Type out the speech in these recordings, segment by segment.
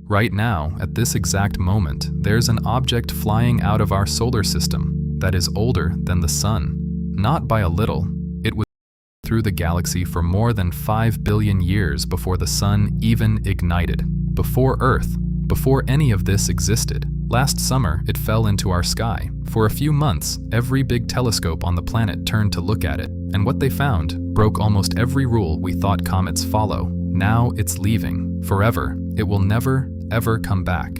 Right now, at this exact moment, there's an object flying out of our solar system that is older than the Sun. Not by a little. It was through the galaxy for more than 5 billion years before the Sun even ignited. Before Earth. Before any of this existed. Last summer, it fell into our sky. For a few months, every big telescope on the planet turned to look at it, and what they found broke almost every rule we thought comets follow. Now it's leaving. Forever. It will never, ever come back.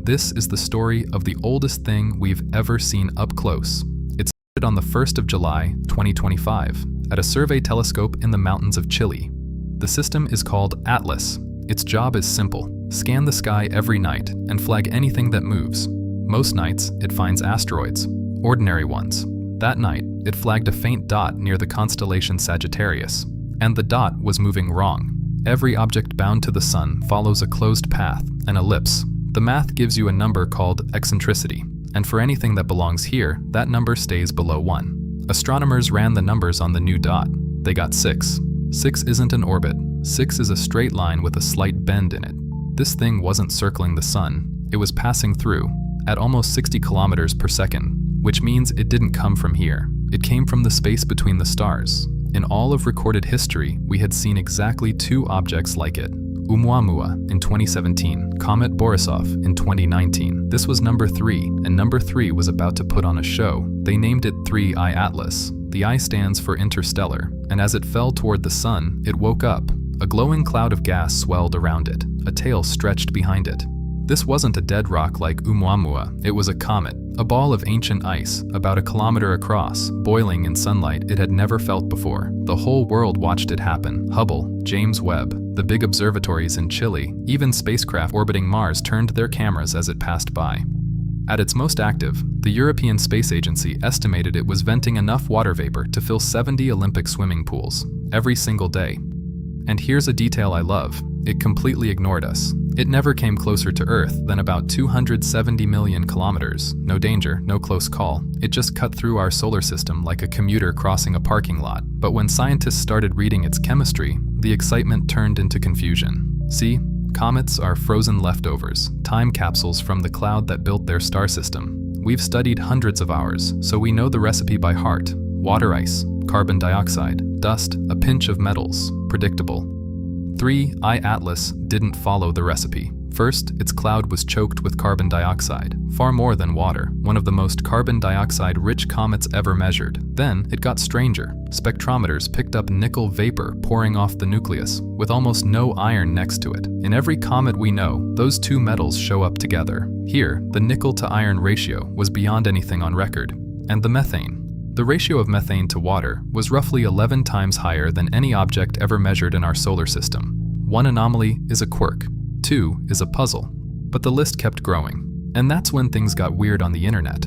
This is the story of the oldest thing we've ever seen up close. It started on the 1st of July, 2025, at a survey telescope in the mountains of Chile. The system is called ATLAS. Its job is simple. Scan the sky every night and flag anything that moves. Most nights, it finds asteroids, ordinary ones. That night, it flagged a faint dot near the constellation Sagittarius, and the dot was moving wrong. Every object bound to the Sun follows a closed path, an ellipse. The math gives you a number called eccentricity, and for anything that belongs here, that number stays below 1. Astronomers ran the numbers on the new dot. They got 6. 6 isn't an orbit. 6 is a straight line with a slight bend in it. This thing wasn't circling the Sun. It was passing through, at almost 60 kilometers per second, which means it didn't come from here. It came from the space between the stars. In all of recorded history, we had seen exactly 2 objects like it. Oumuamua in 2017, Comet Borisov in 2019. This was number 3, and number 3 was about to put on a show. They named it 3I Atlas. The I stands for interstellar, and as it fell toward the Sun, it woke up. A glowing cloud of gas swelled around it. A tail stretched behind it. This wasn't a dead rock like Oumuamua, it was a comet, a ball of ancient ice, about a kilometer across, boiling in sunlight it had never felt before. The whole world watched it happen. Hubble, James Webb, the big observatories in Chile, even spacecraft orbiting Mars turned their cameras as it passed by. At its most active, the European Space Agency estimated it was venting enough water vapor to fill 70 Olympic swimming pools, every single day. And here's a detail I love. It completely ignored us. It never came closer to Earth than about 270 million kilometers. No danger, no close call. It just cut through our solar system like a commuter crossing a parking lot. But when scientists started reading its chemistry, the excitement turned into confusion. See, comets are frozen leftovers, time capsules from the cloud that built their star system. We've studied hundreds of hours, so we know the recipe by heart. Water ice, carbon dioxide, dust, a pinch of metals. Predictable. 3I Atlas didn't follow the recipe. First, its cloud was choked with carbon dioxide, far more than water, one of the most carbon dioxide-rich comets ever measured. Then, it got stranger. Spectrometers picked up nickel vapor pouring off the nucleus, with almost no iron next to it. In every comet we know, those 2 metals show up together. Here, the nickel-to-iron ratio was beyond anything on record. And the methane. The ratio of methane to water was roughly 11 times higher than any object ever measured in our solar system. 1 anomaly is a quirk. 2 is a puzzle. But the list kept growing. And that's when things got weird on the internet.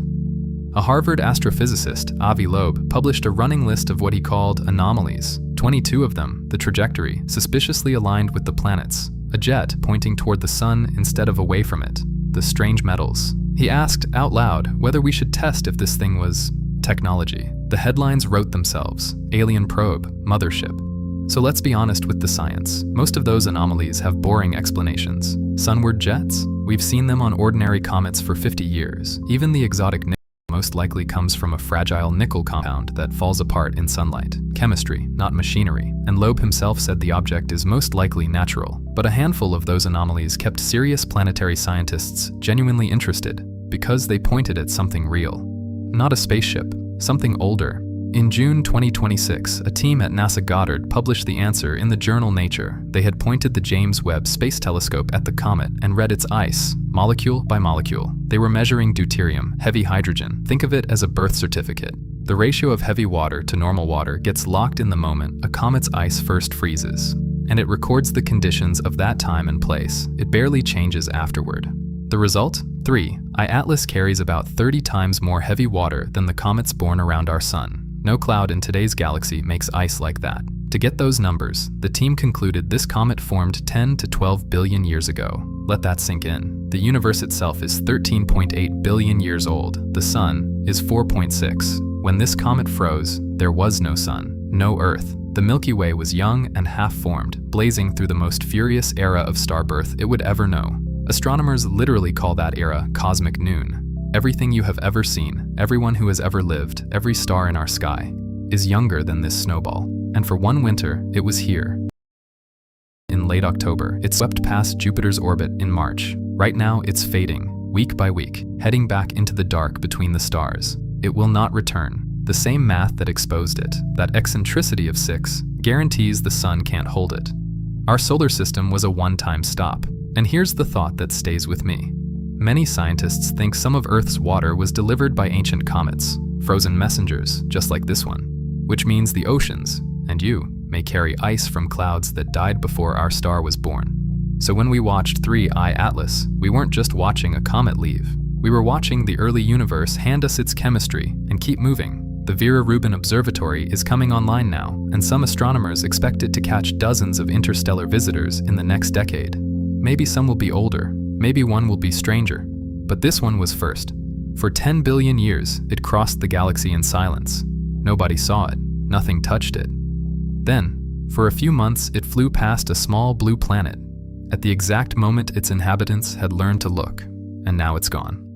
A Harvard astrophysicist, Avi Loeb, published a running list of what he called anomalies. 22 of them, the trajectory, suspiciously aligned with the planets. A jet pointing toward the Sun instead of away from it. The strange metals. He asked out loud whether we should test if this thing was technology. The headlines wrote themselves. Alien probe, mothership. So let's be honest with the science. Most of those anomalies have boring explanations. Sunward jets? We've seen them on ordinary comets for 50 years. Even the exotic nickel most likely comes from a fragile nickel compound that falls apart in sunlight. Chemistry, not machinery. And Loeb himself said the object is most likely natural. But a handful of those anomalies kept serious planetary scientists genuinely interested because they pointed at something real. Not a spaceship, something older. In June 2026, a team at NASA Goddard published the answer in the journal Nature. They had pointed the James Webb Space Telescope at the comet and read its ice, molecule by molecule. They were measuring deuterium, heavy hydrogen. Think of it as a birth certificate. The ratio of heavy water to normal water gets locked in the moment a comet's ice first freezes, and it records the conditions of that time and place. It barely changes afterward. The result? 3I Atlas carries about 30 times more heavy water than the comets born around our Sun. No cloud in today's galaxy makes ice like that. To get those numbers, the team concluded this comet formed 10 to 12 billion years ago. Let that sink in. The universe itself is 13.8 billion years old. The Sun is 4.6. When this comet froze, there was no Sun, no Earth. The Milky Way was young and half-formed, blazing through the most furious era of star birth it would ever know. Astronomers literally call that era cosmic noon. Everything you have ever seen, everyone who has ever lived, every star in our sky, is younger than this snowball. And for one winter, it was here. In late October, it swept past Jupiter's orbit in March. Right now, it's fading, week by week, heading back into the dark between the stars. It will not return. The same math that exposed it, that eccentricity of 6, guarantees the sun can't hold it. Our solar system was a one-time stop. And here's the thought that stays with me. Many scientists think some of Earth's water was delivered by ancient comets, frozen messengers, just like this one, which means the oceans, and you, may carry ice from clouds that died before our star was born. So when we watched 3I Atlas, we weren't just watching a comet leave. We were watching the early universe hand us its chemistry and keep moving. The Vera Rubin Observatory is coming online now, and some astronomers expect it to catch dozens of interstellar visitors in the next decade. Maybe some will be older, maybe one will be stranger, but this one was first. For 10 billion years, it crossed the galaxy in silence. Nobody saw it, nothing touched it. Then, for a few months, it flew past a small blue planet, at the exact moment its inhabitants had learned to look, and now it's gone.